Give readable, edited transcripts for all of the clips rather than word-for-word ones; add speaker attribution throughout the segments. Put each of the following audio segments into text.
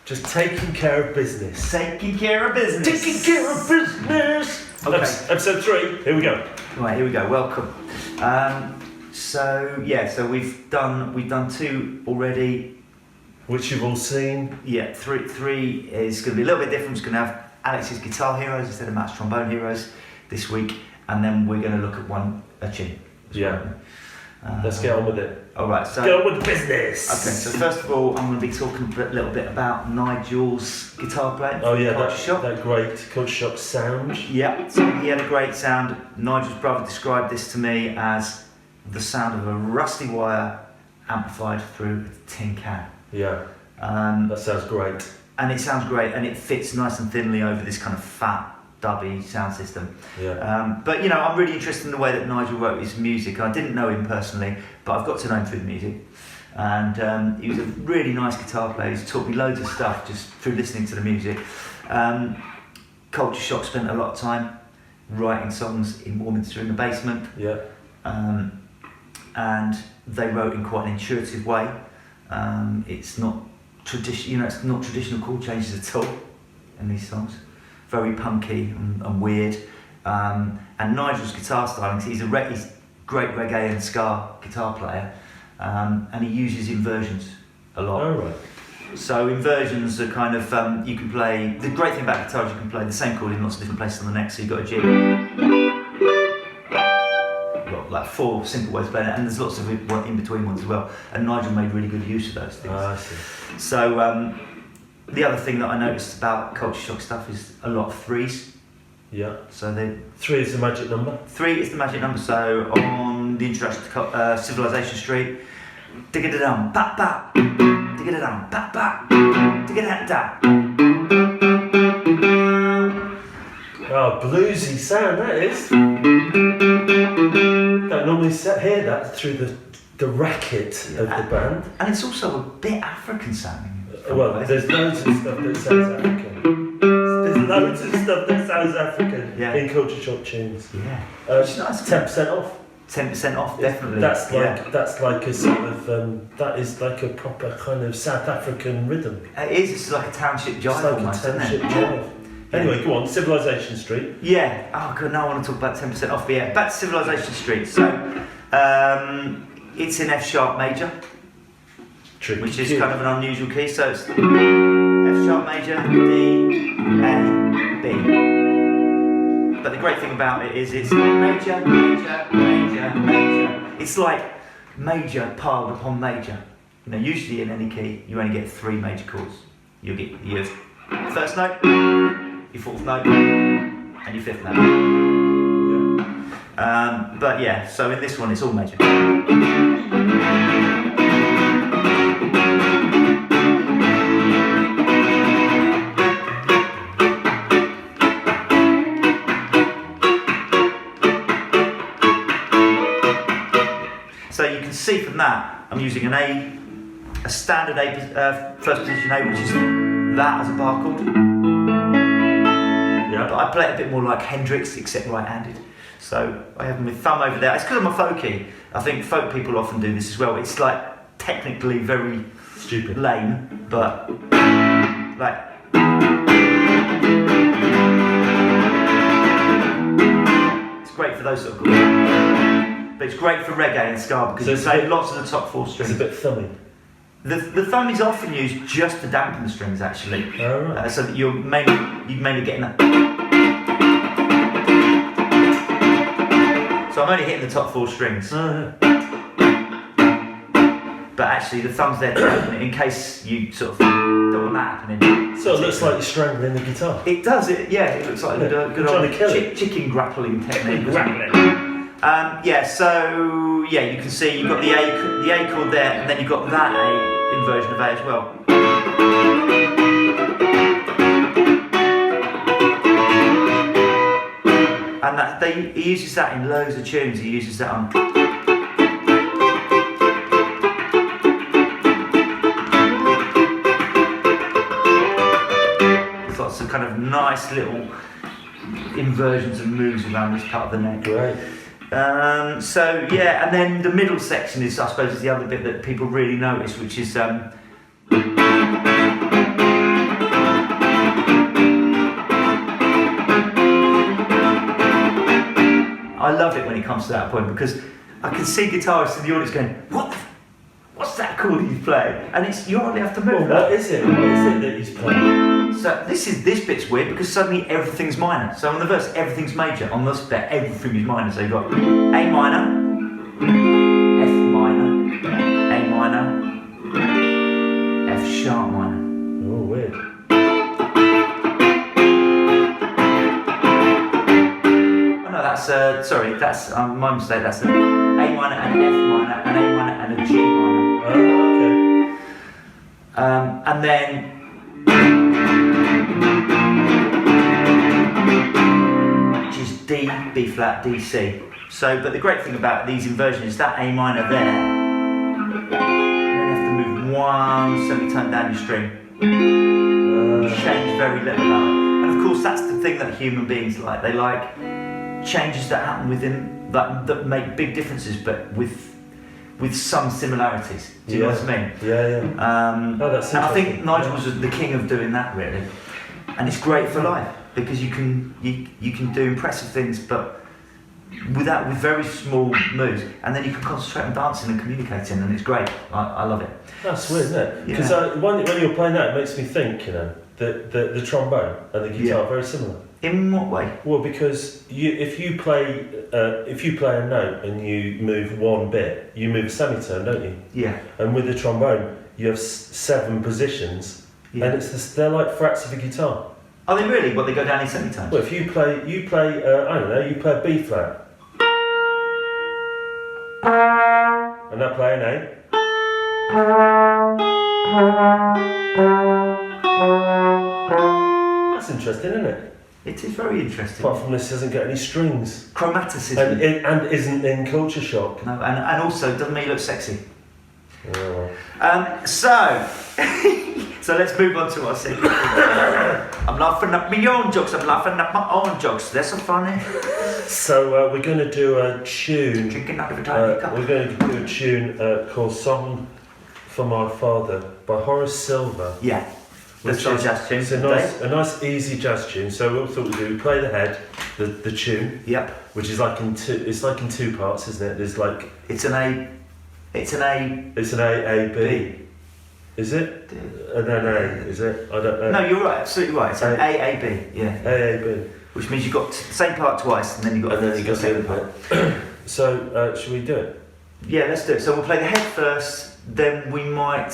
Speaker 1: Just taking care of business.
Speaker 2: Taking care of business.
Speaker 1: Taking care of business.
Speaker 2: Okay.
Speaker 1: Episode 3. Here we go.
Speaker 2: Right, here we go. Welcome. So we've done 2 already.
Speaker 1: Which you've all seen.
Speaker 2: Yeah, three is going to be a little bit different. It's going to have Alex's guitar heroes instead of Matt's trombone heroes this week, and then we're going to look at a tune.
Speaker 1: Yeah. Let's get on with it.
Speaker 2: All right. So
Speaker 1: get on with the business.
Speaker 2: Okay. So first of all, I'm going to be talking a little bit about Nigel's guitar playing.
Speaker 1: Oh yeah,
Speaker 2: that
Speaker 1: great Culture Shock sound.
Speaker 2: Yeah. So he had a great sound. Nigel's brother described this to me as the sound of a rusty wire amplified through a tin can.
Speaker 1: Yeah. That sounds great.
Speaker 2: And it sounds great, and it fits nice and thinly over this kind of fat, dubby sound system.
Speaker 1: Yeah.
Speaker 2: But I'm really interested in the way that Nigel wrote his music. I didn't know him personally, but I've got to know him through the music. And he was a really nice guitar player. He's taught me loads of stuff just through listening to the music. Culture Shock spent a lot of time writing songs in Warminster in the basement.
Speaker 1: Yeah.
Speaker 2: And they wrote in quite an intuitive way. It's not it's not traditional chord changes at all in these songs. Very punky and weird. And Nigel's guitar styling, he's a great reggae and ska guitar player, and he uses inversions a lot.
Speaker 1: Oh, right.
Speaker 2: So inversions are kind of, you can play, the great thing about guitar is you can play the same chord in lots of different places on the neck, so you've got a G. Like 4 simple ways of playing it, and there's lots of in between ones as well. And Nigel made really good use of those things.
Speaker 1: I see.
Speaker 2: So the other thing that I noticed about Culture Shock stuff is a lot of 3s.
Speaker 1: Yeah.
Speaker 2: So
Speaker 1: 3 is the magic number.
Speaker 2: 3 is the magic number. So on the introduction to Civilization Street, digga-da-dum, ba-ba, digga-da-dum, ba-ba, digga-da-da.
Speaker 1: Oh, bluesy sound that is. Don't normally hear that through the racket of the band.
Speaker 2: And it's also a bit African sounding.
Speaker 1: Well, there's loads of stuff that sounds African. There's loads of stuff that sounds African in Culture Shock tunes.
Speaker 2: Yeah. Which is nice.
Speaker 1: 10% off.
Speaker 2: 10% off, definitely.
Speaker 1: That's like a sort of that is like a proper kind of South African rhythm.
Speaker 2: It is. It's like a township jive almost, isn't it?
Speaker 1: Jive. Anyway, go on. Civilization Street.
Speaker 2: Yeah. Oh god, now I want to talk about 10% off. But yeah, back to Civilization Street. So it's in F sharp major.
Speaker 1: Tricky
Speaker 2: which is
Speaker 1: key.
Speaker 2: kind of an unusual key, so it's F sharp major, D, A, B. But the great thing about it is it's major, major, major, major. It's like major piled upon major. Usually in any key you only get 3 major chords. You'll get your first note, your 4th note, and your 5th note.
Speaker 1: Yeah.
Speaker 2: But yeah, so in this one it's all major. So you can see from that, I'm using a standard A, first position A, which is that as a bar chord.
Speaker 1: Yeah.
Speaker 2: But I play it a bit more like Hendrix, except right-handed. So I have my thumb over there. It's because I'm a folkie. I think folk people often do this as well. It's like technically very
Speaker 1: stupid,
Speaker 2: lame, but like. It's great for those sort of chords. But it's great for reggae and ska because you play lots of the top 4 strings.
Speaker 1: It's a bit thummy.
Speaker 2: The thumb is often used just to dampen the strings, actually.
Speaker 1: Oh, right.
Speaker 2: So that you're mainly getting that. So I'm only hitting the top 4 strings.
Speaker 1: Oh, yeah.
Speaker 2: But actually, the thumb's there to dampen it in case you sort of don't want that happening.
Speaker 1: So it looks like you're strangling the guitar.
Speaker 2: It does. It looks like a good old chicken grappling technique. So you can see you've got the A chord there, and then you've got that A inversion of A as well. And he uses that in loads of tunes. He uses that on. There's lots of kind of nice little inversions and moves around this part of the neck.
Speaker 1: Great.
Speaker 2: And then the middle section is, I suppose, is the other bit that people really notice, which is it comes to that point, because I can see guitarists in the audience going, what's that chord he's playing? And you hardly have to move.
Speaker 1: Well, what is it? What is it that he's playing?
Speaker 2: So this bit's weird because suddenly everything's minor. So on the verse, everything's major. On this bit, everything is minor. So you've got A minor, F minor, A minor, F sharp minor.
Speaker 1: Oh, weird.
Speaker 2: Oh no, that's that's my mistake. That's an A minor and F minor and A minor and a G minor.
Speaker 1: Oh, okay.
Speaker 2: And then which is D, B flat, D, C. So, but the great thing about these inversions is that A minor there, you only have to move one semitone down your string. Change very little about it. And of course, that's the thing that human beings like. They like changes that happen within that make big differences, but with some similarities. Do you know what I mean?
Speaker 1: Yeah.
Speaker 2: And I think Nige was the king of doing that, really. And it's great for life because you can do impressive things, but with very small moves, and then you can concentrate on dancing and communicating, and it's great. I love it.
Speaker 1: That's weird, isn't it?
Speaker 2: Yeah.
Speaker 1: Because when you're playing that, it makes me think, that the trombone and the guitar are very similar.
Speaker 2: In what way?
Speaker 1: Well, because if you play a note and you move one bit, you move a semitone, don't you?
Speaker 2: Yeah.
Speaker 1: And with the trombone, you have 7 positions, and they're like frets of a guitar.
Speaker 2: Are they really? Well, they go down in semitones.
Speaker 1: Well, if you play you play a B flat, and I play an A. That's interesting, isn't it?
Speaker 2: It is very interesting.
Speaker 1: Apart from this, doesn't get any strings.
Speaker 2: Chromaticism.
Speaker 1: And isn't in culture shock.
Speaker 2: No, and also doesn't make you look sexy.
Speaker 1: Oh.
Speaker 2: So let's move on to our second. I'm laughing at my own jokes. I'm laughing at my own jokes. They're so funny.
Speaker 1: So we're going to do a tune.
Speaker 2: Drinking out of a tiny cup.
Speaker 1: We're going to do a tune called "Song for My Father" by Horace Silver.
Speaker 2: Yeah. Let's try a jazz tune.
Speaker 1: It's a nice, easy jazz tune. So what we thought we'd do, we play the head, the tune.
Speaker 2: Yep.
Speaker 1: Which is like in two. It's like in 2 parts, isn't it? There's like.
Speaker 2: It's an A. It's an A.
Speaker 1: It's an A B. Is it? And then A. Is it? I don't know.
Speaker 2: No, you're right. Absolutely right. It's an A B. Yeah.
Speaker 1: A B.
Speaker 2: Which means you've got the same part twice, and then you've got.
Speaker 1: And then you got the other part. So should we do it?
Speaker 2: Yeah, let's do it. So we'll play the head first. Then we might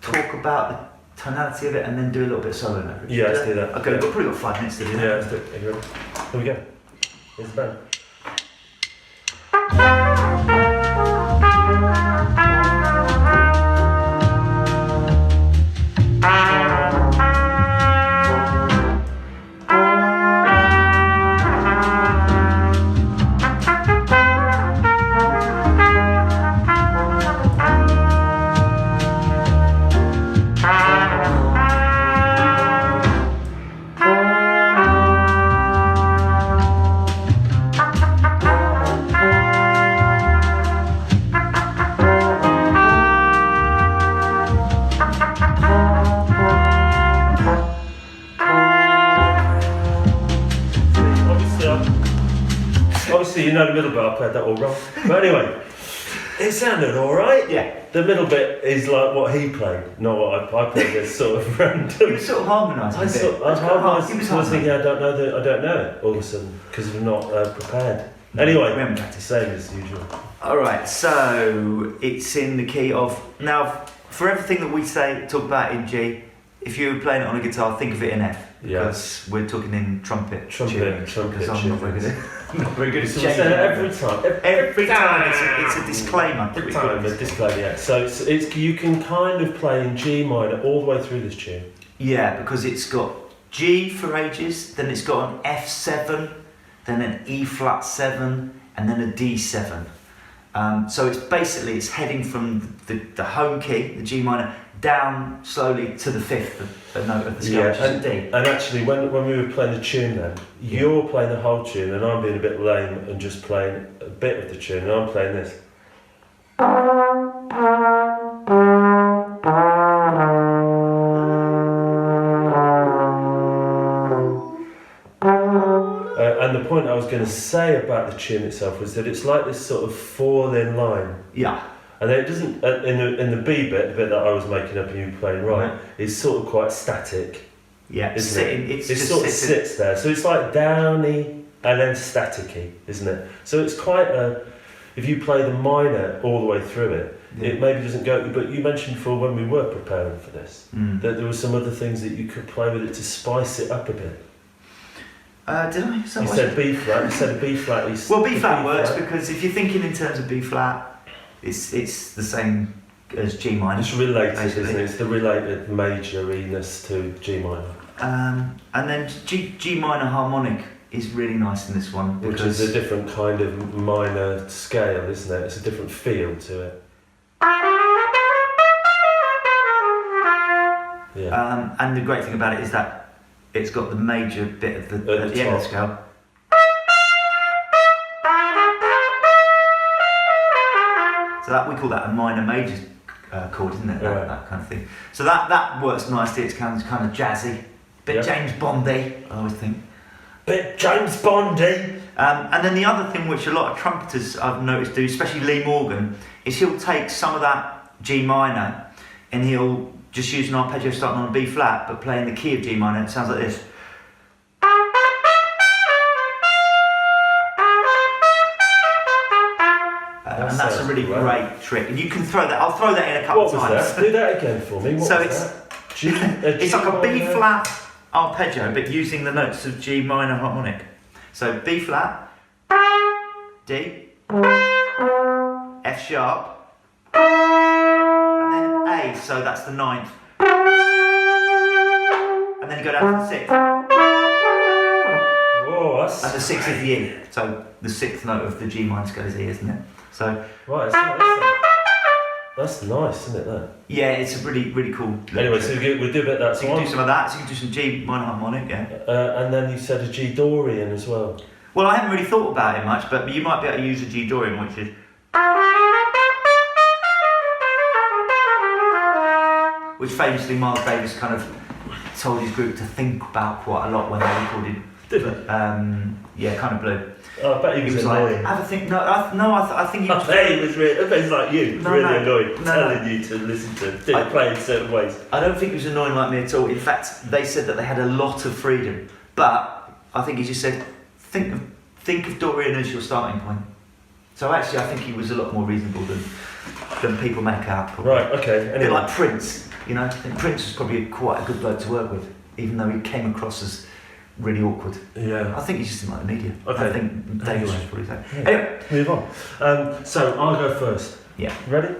Speaker 2: talk about the tonality of it, and then do a little bit of solo over it.
Speaker 1: Yeah, let's do that.
Speaker 2: Okay, we've probably got 5 minutes to do that.
Speaker 1: Yeah, let's do it. Are you ready? Here we go. Here's the band. Obviously, you know the middle bit, I played that all wrong. But anyway, it sounded alright.
Speaker 2: Yeah.
Speaker 1: The middle bit is like what he played, not what I played. This sort of random.
Speaker 2: You were sort of harmonising a bit.
Speaker 1: I was thinking I don't know it all of a sudden because I'm not prepared. Anyway,
Speaker 2: remember,
Speaker 1: same as usual.
Speaker 2: Alright, so it's in the key of. Now, for everything that we talk about in G, if you're playing it on a guitar, think of it in F. Because we're talking in trumpet.
Speaker 1: Trumpet.
Speaker 2: Because I'm not very good at not very good at
Speaker 1: So
Speaker 2: changing.
Speaker 1: every time
Speaker 2: It's a disclaimer.
Speaker 1: Every time a disclaimer, yeah. So it's you can kind of play in G minor all the way through this tune.
Speaker 2: Yeah, because it's got G for ages, then it's got an F7, then an E flat 7, and then a D7. So it's heading from the home key, the G minor, down slowly to the 5th note of the scale, which is a D.
Speaker 1: And actually, when we were playing the tune then, you're playing the whole tune and I'm being a bit lame and just playing a bit of the tune and I'm playing this. And the point I was going going to say about the tune itself was that it's like this sort of falling line.
Speaker 2: Yeah.
Speaker 1: And then it doesn't, in the B bit, the bit that I was making up and you were playing right, is sort of quite static.
Speaker 2: Yeah,
Speaker 1: isn't it?
Speaker 2: It
Speaker 1: just sort of sits there. So it's like downy and then staticky, isn't it? So it's quite a, if you play the minor all the way through it, it maybe doesn't go, but you mentioned before when we were preparing for this, that there were some other things that you could play with it to spice it up a bit.
Speaker 2: Did I?
Speaker 1: You said B flat, you said a B flat.
Speaker 2: Well, B flat works because if you're thinking in terms of B flat, it's the same as G minor.
Speaker 1: It's related, isn't it? It's the related majoriness to G minor.
Speaker 2: And then G minor harmonic is really nice in this one.
Speaker 1: Which is a different kind of minor scale, isn't it? It's a different feel to it. Yeah.
Speaker 2: And the great thing about it is that it's got the major bit of the at the end of the scale. So that we call that a minor major chord, isn't it? That kind of thing. So that works nicely. It's kind of jazzy, bit James Bondy, I always think.
Speaker 1: Bit James Bondy.
Speaker 2: And then the other thing which a lot of trumpeters I've noticed do, especially Lee Morgan, is he'll take some of that G minor and he'll just use an arpeggio starting on a B flat but playing the key of G minor. It sounds like this. And that's a really great trick. And you can throw that. I'll throw that in a couple of times.
Speaker 1: What was that? Do that again for me. What
Speaker 2: so
Speaker 1: was that?
Speaker 2: It's like a B flat arpeggio, but using the notes of G minor harmonic. So B flat, D, F sharp, and then A. So that's the ninth, and then you go down to the sixth.
Speaker 1: Whoa,
Speaker 2: and the sixth is the E. So the sixth note of the G minor scale is E, isn't it? So
Speaker 1: right, that's nice, isn't it? That.
Speaker 2: Yeah, it's a really, really cool.
Speaker 1: Anyway, so we'll do a bit of that.
Speaker 2: So you can do some of that. So you can do some G minor harmonic, yeah.
Speaker 1: And then you said a G Dorian as well.
Speaker 2: Well, I haven't really thought about it much, but you might be able to use a G Dorian, which is. Which famously Miles Davis kind of told his group to think about quite a lot when they recorded.
Speaker 1: Did it?
Speaker 2: Yeah, kind of Blue.
Speaker 1: Oh, I bet he was annoying.
Speaker 2: Like, have a think. I think he was.
Speaker 1: I bet he was really. I bet he's like you, really annoyed, telling you to listen to play in certain ways.
Speaker 2: I don't think he was annoying like me at all. In fact, they said that they had a lot of freedom, but I think he just said, think of Dorian as your starting point. So actually, I think he was a lot more reasonable than people make out. Probably.
Speaker 1: Right. Okay. Anyway.
Speaker 2: A bit like Prince. You know, I think Prince was probably quite a good bloke to work with, even though he came across as really awkward.
Speaker 1: Yeah.
Speaker 2: I think he's just in like the media.
Speaker 1: Okay.
Speaker 2: I think Davis was probably saying.
Speaker 1: Yeah.
Speaker 2: Anyway,
Speaker 1: move on. So I'll go first.
Speaker 2: Yeah.
Speaker 1: Ready?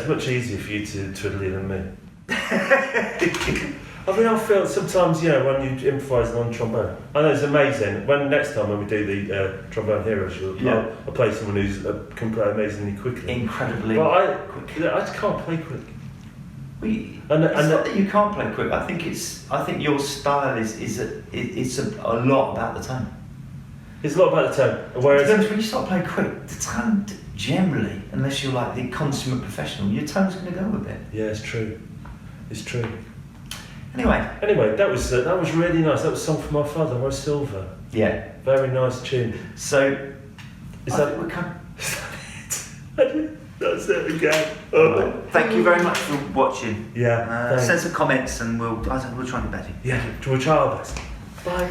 Speaker 1: it's much easier for you to twiddly than me. I mean, I feel sometimes, you know, when you improvise on trombone, I know it's amazing. Next time when we do the trombone heroes, I'll play someone who can play amazingly quickly.
Speaker 2: Incredibly
Speaker 1: quick. I just can't play quick.
Speaker 2: It's not that you can't play quick. I think your style is a lot about the tone.
Speaker 1: It's a lot about the tone. Whereas
Speaker 2: when you start playing quick, the tone generally, unless you're like the consummate professional, your tone's going to go with it.
Speaker 1: Yeah, it's true. It's true.
Speaker 2: Anyway,
Speaker 1: that was really nice. That was a song from my father, Rose Silver.
Speaker 2: Yeah.
Speaker 1: Very nice tune.
Speaker 2: So,
Speaker 1: we can't. That's it again.
Speaker 2: Right. Thank you very much for watching.
Speaker 1: Yeah.
Speaker 2: Send some comments and we'll try and get better.
Speaker 1: Yeah, we'll try our best. Bye.